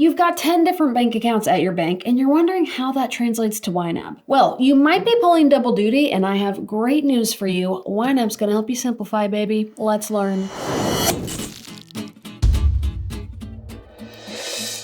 You've got 10 different bank accounts at your bank, and you're wondering how that translates to YNAB. Well, you might be pulling double duty, and I have great news for you. YNAB's gonna help you simplify, baby. Let's learn.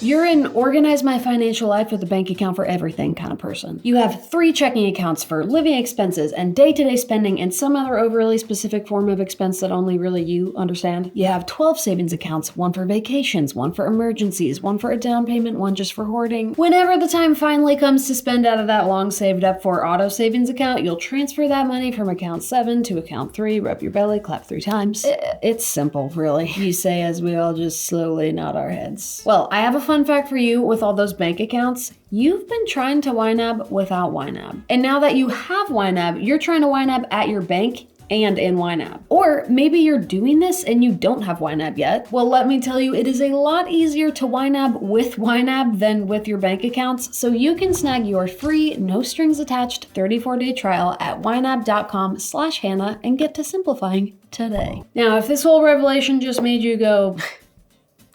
You're an organize my financial life with a bank account for everything kind of person. You have 3 checking accounts for living expenses and day-to-day spending and some other overly specific form of expense that only really you understand. You have 12 savings accounts, 1 for vacations, 1 for emergencies, 1 for a down payment, 1 just for hoarding. Whenever the time finally comes to spend out of that long saved up for auto savings account, you'll transfer that money from account 7 to account 3, rub your belly, clap 3 times. It's simple, really. You say as we all just slowly nod our heads. Well, I have a fun fact for you with all those bank accounts. You've been trying to YNAB without YNAB. And now that you have YNAB, you're trying to YNAB at your bank and in YNAB. Or maybe you're doing this and you don't have YNAB yet. Well, let me tell you, it is a lot easier to YNAB with YNAB than with your bank accounts, so you can snag your free, no strings attached 34-day trial at ynab.com/Hannah and get to simplifying today. Now, if this whole revelation just made you go,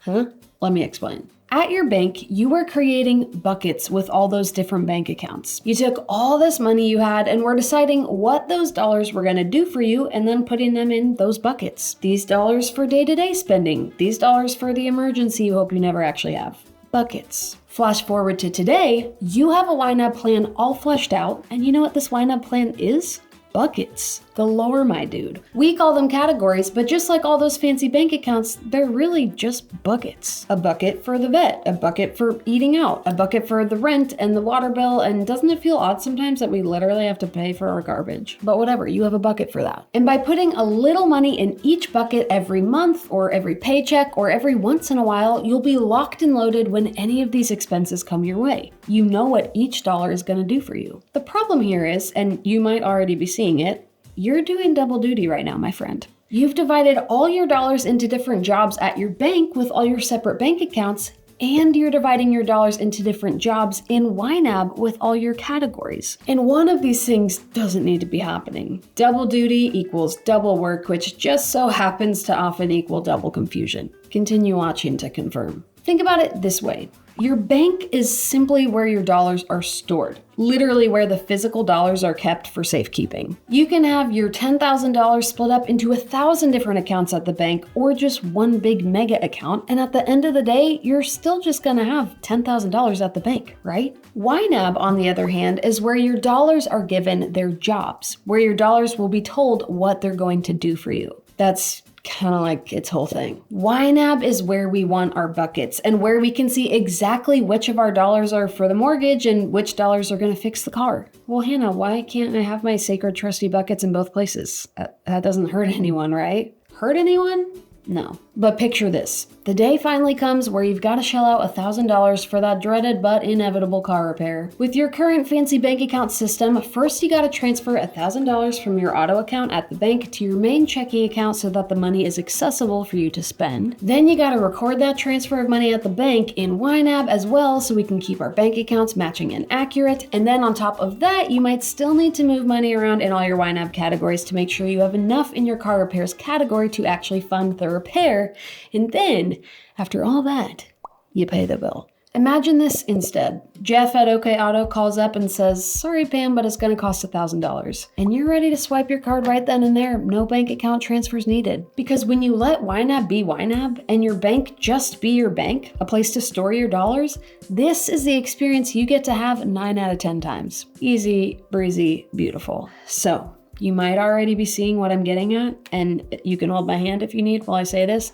huh? Let me explain. At your bank, you were creating buckets with all those different bank accounts. You took all this money you had and were deciding what those dollars were gonna do for you and then putting them in those buckets. These dollars for day-to-day spending, these dollars for the emergency you hope you never actually have. Buckets. Flash forward to today, you have a YNAB plan all fleshed out, and you know what this YNAB plan is? Buckets. Galore, my dude. We call them categories, but just like all those fancy bank accounts, they're really just buckets. A bucket for the vet, a bucket for eating out, a bucket for the rent and the water bill, and doesn't it feel odd sometimes that we literally have to pay for our garbage? But whatever, you have a bucket for that. And by putting a little money in each bucket every month, or every paycheck, or every once in a while, you'll be locked and loaded when any of these expenses come your way. You know what each dollar is gonna do for you. The problem here is, and you might already be seeing it, you're doing double duty right now, my friend. You've divided all your dollars into different jobs at your bank with all your separate bank accounts, and you're dividing your dollars into different jobs in YNAB with all your categories. And one of these things doesn't need to be happening. Double duty equals double work, which just so happens to often equal double confusion. Continue watching to confirm. Think about it this way. Your bank is simply where your dollars are stored, literally where the physical dollars are kept for safekeeping. You can have your $10,000 split up into 1,000 different accounts at the bank or just one big mega account, and at the end of the day, you're still just gonna have $10,000 at the bank, right? YNAB, on the other hand, is where your dollars are given their jobs, where your dollars will be told what they're going to do for you. That's kind of like its whole thing. YNAB is where we want our buckets and where we can see exactly which of our dollars are for the mortgage and which dollars are going to fix the car. Well, Hannah, why can't I have my sacred trusty buckets in both places? That doesn't hurt anyone, right? Hurt anyone? No. But picture this. The day finally comes where you've got to shell out $1,000 for that dreaded but inevitable car repair. With your current fancy bank account system, first you got to transfer $1,000 from your auto account at the bank to your main checking account so that the money is accessible for you to spend. Then you got to record that transfer of money at the bank in YNAB as well so we can keep our bank accounts matching and accurate. And then on top of that, you might still need to move money around in all your YNAB categories to make sure you have enough in your car repairs category to actually fund the repair. And then, after all that, you pay the bill. Imagine this instead. Jeff at OK Auto calls up and says, "Sorry, Pam, but it's going to cost $1,000. And you're ready to swipe your card right then and there. No bank account transfers needed. Because when you let YNAB be YNAB and your bank just be your bank, a place to store your dollars, this is the experience you get to have 9 out of 10 times. Easy, breezy, beautiful. So, you might already be seeing what I'm getting at, and you can hold my hand if you need while I say this.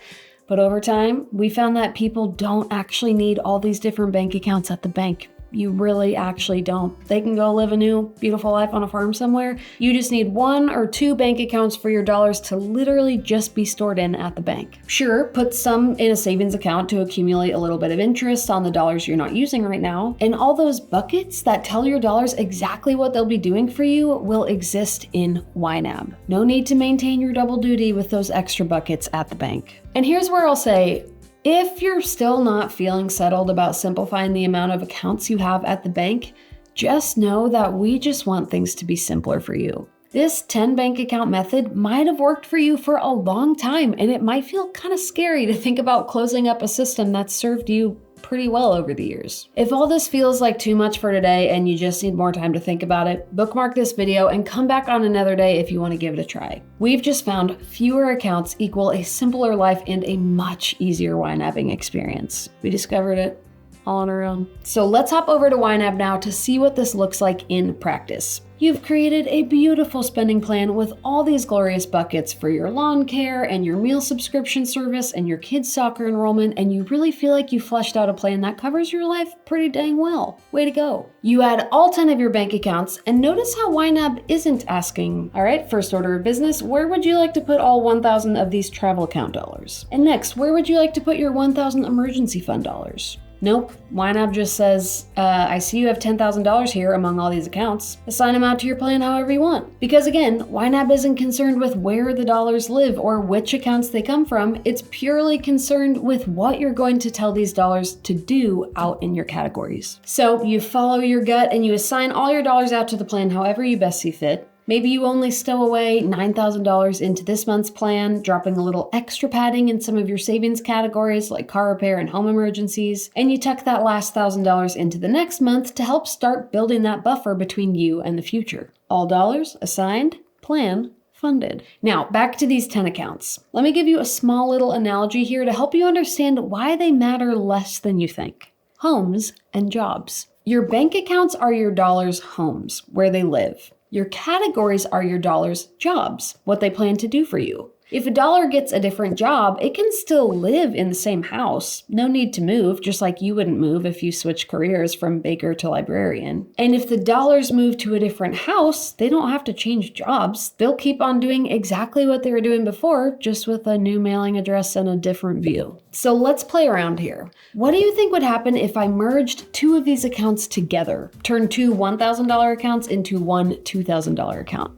But over time, we found that people don't actually need all these different bank accounts at the bank. You really actually don't. They can go live a new, beautiful life on a farm somewhere. You just need 1 or 2 bank accounts for your dollars to literally just be stored in at the bank. Sure, put some in a savings account to accumulate a little bit of interest on the dollars you're not using right now. And all those buckets that tell your dollars exactly what they'll be doing for you will exist in YNAB. No need to maintain your double duty with those extra buckets at the bank. And here's where I'll say, if you're still not feeling settled about simplifying the amount of accounts you have at the bank, just know that we just want things to be simpler for you. This 10 bank account method might have worked for you for a long time, and it might feel kind of scary to think about closing up a system that served you pretty well over the years. If all this feels like too much for today and you just need more time to think about it, bookmark this video and come back on another day if you want to give it a try. We've just found fewer accounts equal a simpler life and a much easier YNABing experience. We discovered it all on our own. So let's hop over to YNAB now to see what this looks like in practice. You've created a beautiful spending plan with all these glorious buckets for your lawn care and your meal subscription service and your kids' soccer enrollment, and you really feel like you fleshed out a plan that covers your life pretty dang well. Way to go. You add all 10 of your bank accounts, and notice how YNAB isn't asking, all right, first order of business, where would you like to put all 1,000 of these travel account dollars? And next, where would you like to put your 1,000 emergency fund dollars? Nope, YNAB just says, I see you have $10,000 here among all these accounts. Assign them out to your plan however you want. Because again, YNAB isn't concerned with where the dollars live or which accounts they come from. It's purely concerned with what you're going to tell these dollars to do out in your categories. So you follow your gut and you assign all your dollars out to the plan however you best see fit. Maybe you only stow away $9,000 into this month's plan, dropping a little extra padding in some of your savings categories like car repair and home emergencies, and you tuck that last $1,000 into the next month to help start building that buffer between you and the future. All dollars assigned, plan funded. Now, back to these 10 accounts. Let me give you a small little analogy here to help you understand why they matter less than you think. Homes and jobs. Your bank accounts are your dollars' homes, where they live. Your categories are your dollars' jobs, what they plan to do for you. If a dollar gets a different job, it can still live in the same house. No need to move, just like you wouldn't move if you switched careers from baker to librarian. And if the dollars move to a different house, they don't have to change jobs. They'll keep on doing exactly what they were doing before, just with a new mailing address and a different view. So let's play around here. What do you think would happen if I merged two of these accounts together? Turned two $1,000 accounts into one $2,000 account?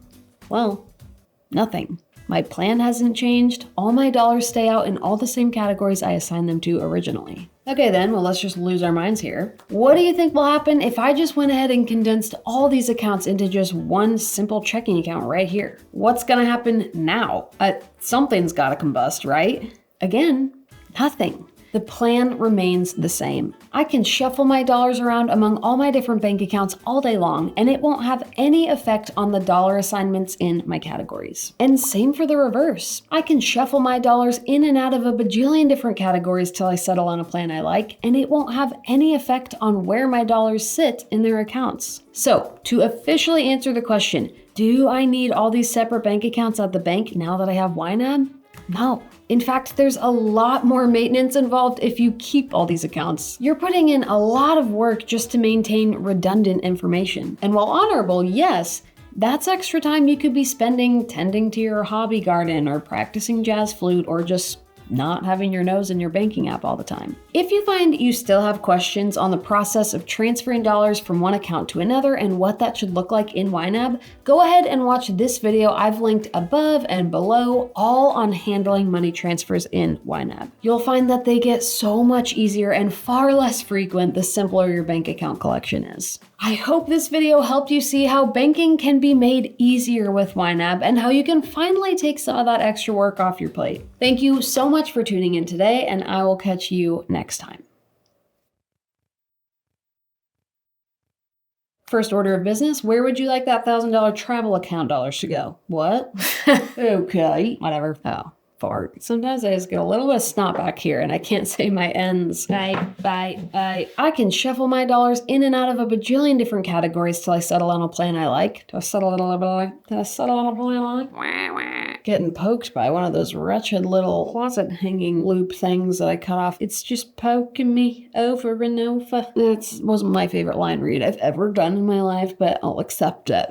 Well, nothing. My plan hasn't changed, all my dollars stay out in all the same categories I assigned them to originally. Okay then, well let's just lose our minds here. What do you think will happen if I just went ahead and condensed all these accounts into just one simple checking account right here? What's gonna happen now? Something's gotta combust, right? Again, nothing. The plan remains the same. I can shuffle my dollars around among all my different bank accounts all day long, and it won't have any effect on the dollar assignments in my categories. And same for the reverse. I can shuffle my dollars in and out of a bajillion different categories till I settle on a plan I like, and it won't have any effect on where my dollars sit in their accounts. So, to officially answer the question, do I need all these separate bank accounts at the bank now that I have YNAB? No. In fact, there's a lot more maintenance involved if you keep all these accounts. You're putting in a lot of work just to maintain redundant information. And while honorable, yes, that's extra time you could be spending tending to your hobby garden or practicing jazz flute or just not having your nose in your banking app all the time. If you find you still have questions on the process of transferring dollars from one account to another and what that should look like in YNAB, go ahead and watch this video I've linked above and below, all on handling money transfers in YNAB. You'll find that they get so much easier and far less frequent the simpler your bank account collection is. I hope this video helped you see how banking can be made easier with YNAB and how you can finally take some of that extra work off your plate. Thank you so much for tuning in today, and I will catch you next time. First order of business, where would you like that $1,000 travel account dollars to go? What? Okay, whatever. Oh, fart. Sometimes I just get a little bit of snot back here and I can't say my ends. I can shuffle my dollars in and out of a bajillion different categories till I settle on a plan I like. Till I settle on a plan I like? Getting poked by one of those wretched little closet hanging loop things that I cut off. It's just poking me over and over. That wasn't my favorite line read I've ever done in my life, but I'll accept it.